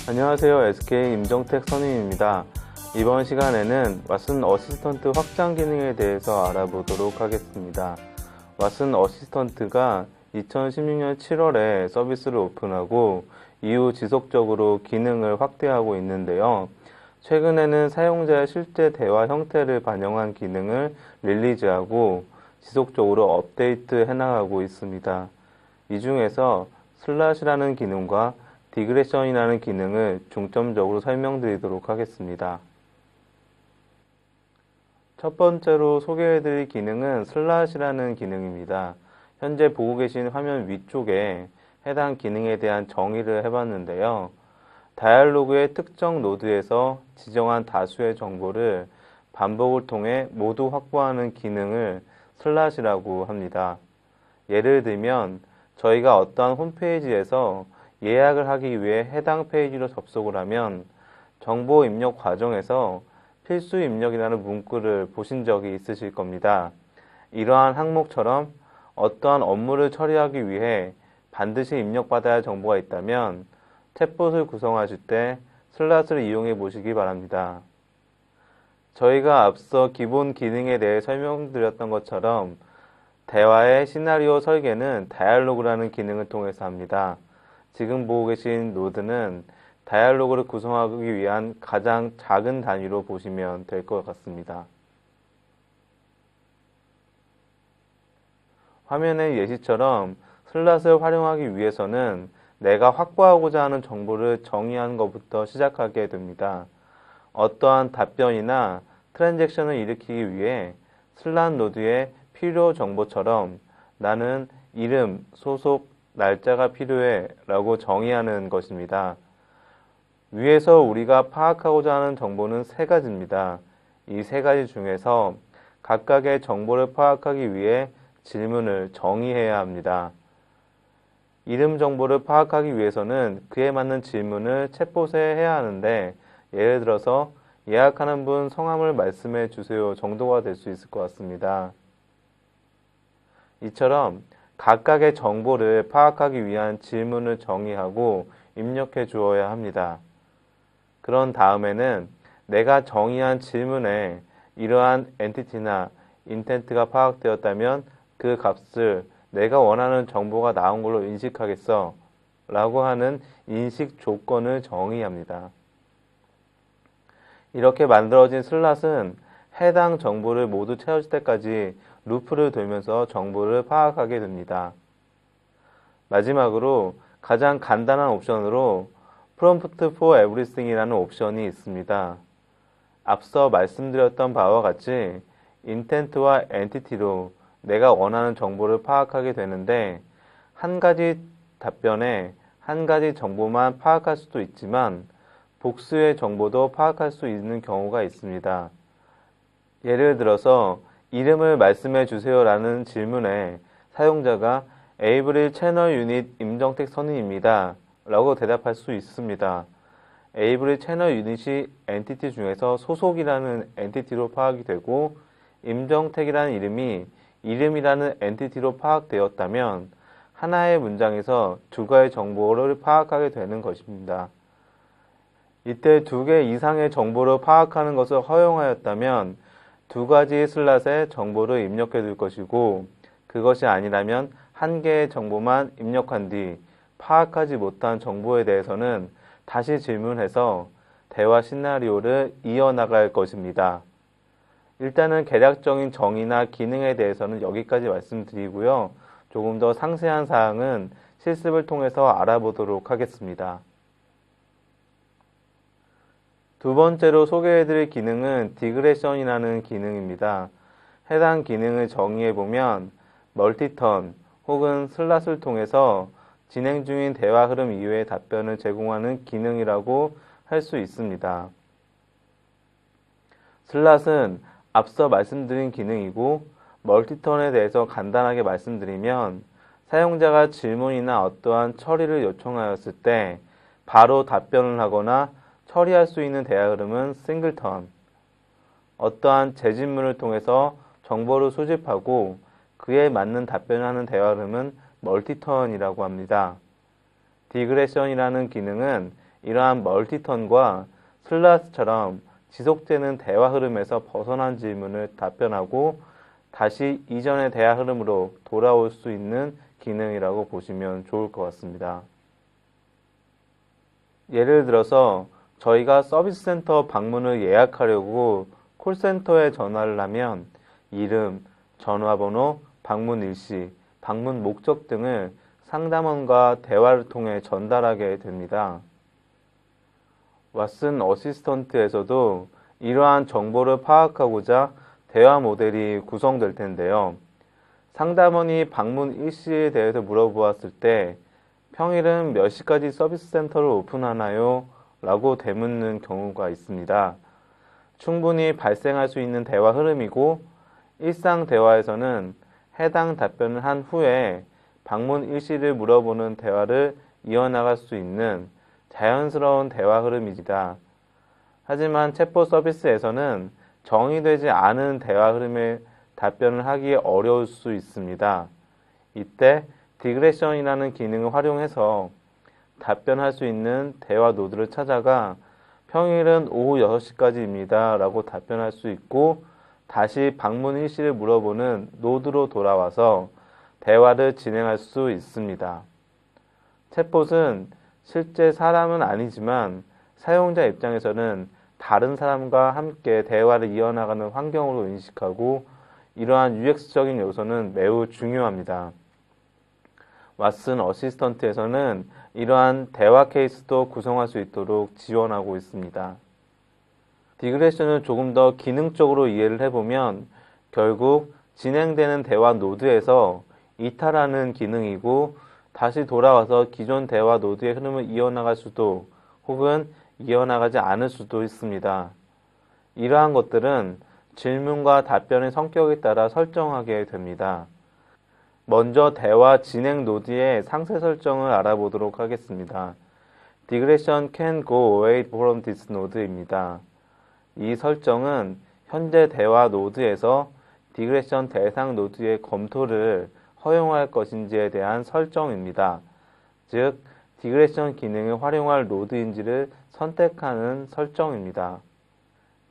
안녕하세요. SK 임정택 선임입니다. 이번 시간에는 왓슨 어시스턴트 확장 기능에 대해서 알아보도록 하겠습니다. 왓슨 어시스턴트가 2016년 7월에 서비스를 오픈하고 이후 지속적으로 기능을 확대하고 있는데요. 최근에는 사용자의 실제 대화 형태를 반영한 기능을 릴리즈하고 지속적으로 업데이트 해나가고 있습니다. 이 중에서 슬롯이라는 기능과 디그레션이라는 기능을 중점적으로 설명드리도록 하겠습니다. 첫 번째로 소개해드릴 기능은 슬롯이라는 기능입니다. 현재 보고 계신 화면 위쪽에 해당 기능에 대한 정의를 해봤는데요. 다이얼로그의 특정 노드에서 지정한 다수의 정보를 반복을 통해 모두 확보하는 기능을 슬롯이라고 합니다. 예를 들면 저희가 어떠한 홈페이지에서 예약을 하기 위해 해당 페이지로 접속을 하면 정보 입력 과정에서 필수 입력이라는 문구를 보신 적이 있으실 겁니다. 이러한 항목처럼 어떠한 업무를 처리하기 위해 반드시 입력받아야 할 정보가 있다면 챗봇을 구성하실 때 슬롯을 이용해 보시기 바랍니다. 저희가 앞서 기본 기능에 대해 설명드렸던 것처럼 대화의 시나리오 설계는 다이얼로그라는 기능을 통해서 합니다. 지금 보고 계신 노드는 다이얼로그를 구성하기 위한 가장 작은 단위로 보시면 될 것 같습니다. 화면의 예시처럼 슬롯을 활용하기 위해서는 내가 확보하고자 하는 정보를 정의하는 것부터 시작하게 됩니다. 어떠한 답변이나 트랜잭션을 일으키기 위해 슬롯 노드의 필요 정보처럼 나는 이름, 소속, 날짜가 필요해 라고 정의하는 것입니다. 위에서 우리가 파악하고자 하는 정보는 세 가지입니다. 이 세 가지 중에서 각각의 정보를 파악하기 위해 질문을 정의해야 합니다. 이름 정보를 파악하기 위해서는 그에 맞는 질문을 챗봇에 해야 하는데 예를 들어서 예약하는 분 성함을 말씀해 주세요 정도가 될 수 있을 것 같습니다. 이처럼 각각의 정보를 파악하기 위한 질문을 정의하고 입력해 주어야 합니다. 그런 다음에는 내가 정의한 질문에 이러한 엔티티나 인텐트가 파악되었다면 그 값을 내가 원하는 정보가 나온 걸로 인식하겠어 라고 하는 인식 조건을 정의합니다. 이렇게 만들어진 슬롯은 해당 정보를 모두 채워질 때까지 루프를 돌면서 정보를 파악하게 됩니다. 마지막으로 가장 간단한 옵션으로 Prompt for Everything이라는 옵션이 있습니다. 앞서 말씀드렸던 바와 같이 인텐트와 엔티티로 내가 원하는 정보를 파악하게 되는데 한 가지 답변에 한 가지 정보만 파악할 수도 있지만 복수의 정보도 파악할 수 있는 경우가 있습니다. 예를 들어서 이름을 말씀해 주세요 라는 질문에 사용자가 에이브릴 채널 유닛 임정택 선임입니다 라고 대답할 수 있습니다. 에이브릴 채널 유닛이 엔티티 중에서 소속이라는 엔티티로 파악이 되고 임정택이라는 이름이 이름이라는 엔티티로 파악되었다면 하나의 문장에서 두 가지 정보를 파악하게 되는 것입니다. 이때 두 개 이상의 정보를 파악하는 것을 허용하였다면 두 가지 슬롯에 정보를 입력해 둘 것이고 그것이 아니라면 한 개의 정보만 입력한 뒤 파악하지 못한 정보에 대해서는 다시 질문해서 대화 시나리오를 이어나갈 것입니다. 일단은 개략적인 정의나 기능에 대해서는 여기까지 말씀드리고요. 조금 더 상세한 사항은 실습을 통해서 알아보도록 하겠습니다. 두 번째로 소개해드릴 기능은 디그레션이라는 기능입니다. 해당 기능을 정의해보면 멀티턴 혹은 슬롯을 통해서 진행 중인 대화 흐름 이외의 답변을 제공하는 기능이라고 할 수 있습니다. 슬롯은 앞서 말씀드린 기능이고 멀티턴에 대해서 간단하게 말씀드리면 사용자가 질문이나 어떠한 처리를 요청하였을 때 바로 답변을 하거나 처리할 수 있는 대화 흐름은 싱글턴, 어떠한 재질문을 통해서 정보를 수집하고 그에 맞는 답변을 하는 대화 흐름은 멀티턴이라고 합니다. 디그레션이라는 기능은 이러한 멀티턴과 슬라스처럼 지속되는 대화 흐름에서 벗어난 질문을 답변하고 다시 이전의 대화 흐름으로 돌아올 수 있는 기능이라고 보시면 좋을 것 같습니다. 예를 들어서 저희가 서비스 센터 방문을 예약하려고 콜센터에 전화를 하면 이름, 전화번호, 방문 일시, 방문 목적 등을 상담원과 대화를 통해 전달하게 됩니다. 왓슨 어시스턴트에서도 이러한 정보를 파악하고자 대화 모델이 구성될 텐데요. 상담원이 방문 일시에 대해서 물어보았을 때 평일은 몇 시까지 서비스 센터를 오픈하나요? 라고 되묻는 경우가 있습니다. 충분히 발생할 수 있는 대화 흐름이고 일상 대화에서는 해당 답변을 한 후에 방문 일시를 물어보는 대화를 이어나갈 수 있는 자연스러운 대화 흐름이다. 하지만 챗봇 서비스에서는 정의되지 않은 대화 흐름에 답변을 하기 어려울 수 있습니다. 이때 디그레션이라는 기능을 활용해서 답변할 수 있는 대화 노드를 찾아가 평일은 오후 6시까지입니다. 라고 답변할 수 있고 다시 방문 일시를 물어보는 노드로 돌아와서 대화를 진행할 수 있습니다. 챗봇은 실제 사람은 아니지만 사용자 입장에서는 다른 사람과 함께 대화를 이어나가는 환경으로 인식하고 이러한 UX적인 요소는 매우 중요합니다. 왓슨 어시스턴트에서는 이러한 대화 케이스도 구성할 수 있도록 지원하고 있습니다. 디그레션을 조금 더 기능적으로 이해를 해보면 결국 진행되는 대화 노드에서 이탈하는 기능이고 다시 돌아와서 기존 대화 노드의 흐름을 이어나갈 수도 혹은 이어나가지 않을 수도 있습니다. 이러한 것들은 질문과 답변의 성격에 따라 설정하게 됩니다. 먼저 대화 진행 노드의 상세 설정을 알아보도록 하겠습니다. Digression can go away from this node입니다. 이 설정은 현재 대화 노드에서 디그레션 대상 노드의 검토를 허용할 것인지에 대한 설정입니다. 즉, 디그레션 기능을 활용할 노드인지를 선택하는 설정입니다.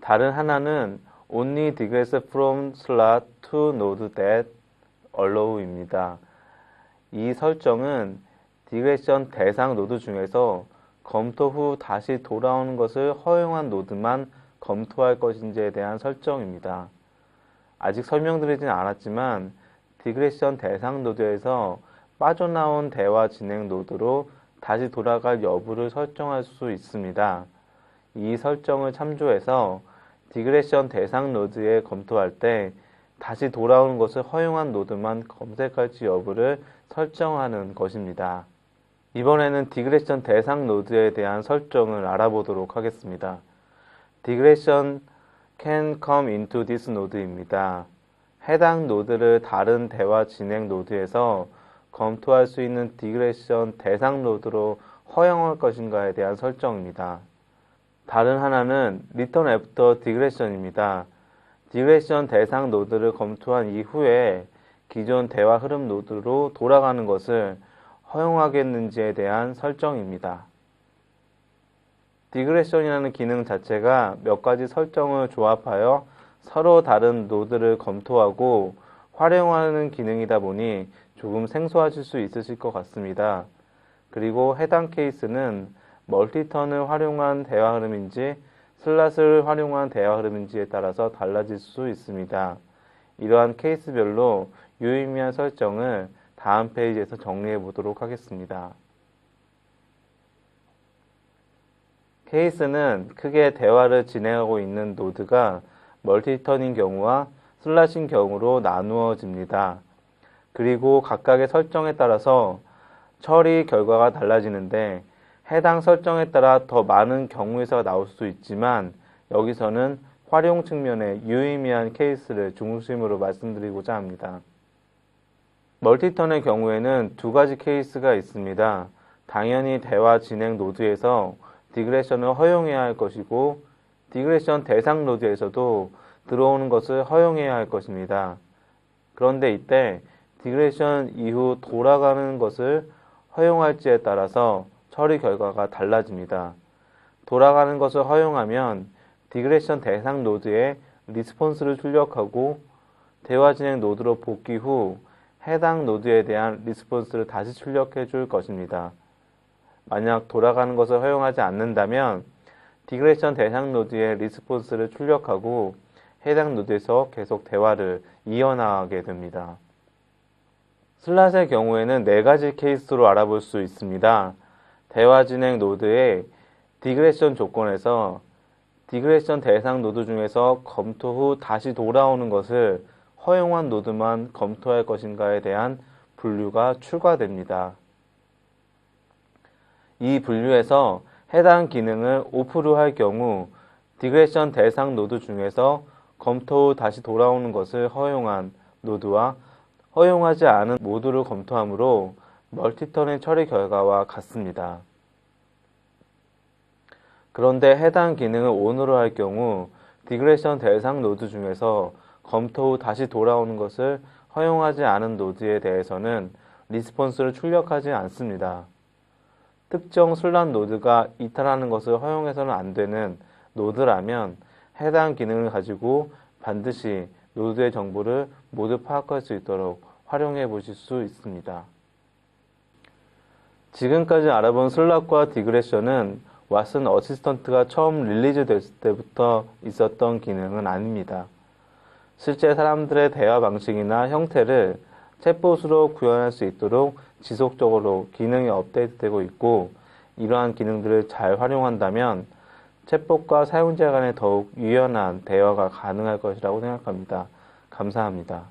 다른 하나는 Only digress from slot to node that allow입니다. 이 설정은 디그레션 대상 노드 중에서 검토 후 다시 돌아오는 것을 허용한 노드만 검토할 것인지에 대한 설정입니다. 아직 설명드리진 않았지만 디그레션 대상 노드에서 빠져나온 대화 진행 노드로 다시 돌아갈 여부를 설정할 수 있습니다. 이 설정을 참조해서 디그레션 대상 노드에 검토할 때 다시 돌아오는 것을 허용한 노드만 검색할지 여부를 설정하는 것입니다. 이번에는 디그레션 대상 노드에 대한 설정을 알아보도록 하겠습니다. Digression can come into this node입니다. 해당 노드를 다른 대화 진행 노드에서 검토할 수 있는 디그레션 대상 노드로 허용할 것인가에 대한 설정입니다. 다른 하나는 Return after digression입니다. 디그레션 대상 노드를 검토한 이후에 기존 대화 흐름 노드로 돌아가는 것을 허용하겠는지에 대한 설정입니다. 디그레션이라는 기능 자체가 몇 가지 설정을 조합하여 서로 다른 노드를 검토하고 활용하는 기능이다 보니 조금 생소하실 수 있으실 것 같습니다. 그리고 해당 케이스는 멀티턴을 활용한 대화 흐름인지 슬롯을 활용한 대화 흐름인지에 따라서 달라질 수 있습니다. 이러한 케이스별로 유의미한 설정을 다음 페이지에서 정리해 보도록 하겠습니다. 케이스는 크게 대화를 진행하고 있는 노드가 멀티턴인 경우와 슬롯인 경우로 나누어집니다. 그리고 각각의 설정에 따라서 처리 결과가 달라지는데 해당 설정에 따라 더 많은 경우의 수가 나올 수 있지만 여기서는 활용 측면의 유의미한 케이스를 중심으로 말씀드리고자 합니다. 멀티턴의 경우에는 두 가지 케이스가 있습니다. 당연히 대화 진행 노드에서 디그레션을 허용해야 할 것이고 디그레션 대상 노드에서도 들어오는 것을 허용해야 할 것입니다. 그런데 이때 디그레션 이후 돌아가는 것을 허용할지에 따라서 처리 결과가 달라집니다. 돌아가는 것을 허용하면 디그레션 대상 노드에 리스폰스를 출력하고 대화 진행 노드로 복귀 후 해당 노드에 대한 리스폰스를 다시 출력해 줄 것입니다. 만약 돌아가는 것을 허용하지 않는다면 디그레션 대상 노드에 리스폰스를 출력하고 해당 노드에서 계속 대화를 이어나가게 됩니다. 슬롯의 경우에는 4가지 케이스로 알아볼 수 있습니다. 대화 진행 노드의 디그레션 조건에서 디그레션 대상 노드 중에서 검토 후 다시 돌아오는 것을 허용한 노드만 검토할 것인가에 대한 분류가 추가됩니다. 이 분류에서 해당 기능을 오프로 할 경우 디그레션 대상 노드 중에서 검토 후 다시 돌아오는 것을 허용한 노드와 허용하지 않은 모두를 검토하므로 멀티터닝 처리 결과와 같습니다. 그런데 해당 기능을 ON으로 할 경우 디그레션 대상 노드 중에서 검토 후 다시 돌아오는 것을 허용하지 않은 노드에 대해서는 리스폰스를 출력하지 않습니다. 특정 슬롯 노드가 이탈하는 것을 허용해서는 안 되는 노드라면 해당 기능을 가지고 반드시 노드의 정보를 모두 파악할 수 있도록 활용해 보실 수 있습니다. 지금까지 알아본 슬롯과 디그레션은 왓슨 어시스턴트가 처음 릴리즈 됐을 때부터 있었던 기능은 아닙니다. 실제 사람들의 대화 방식이나 형태를 챗봇으로 구현할 수 있도록 지속적으로 기능이 업데이트되고 있고, 이러한 기능들을 잘 활용한다면 챗봇과 사용자 간에 더욱 유연한 대화가 가능할 것이라고 생각합니다. 감사합니다.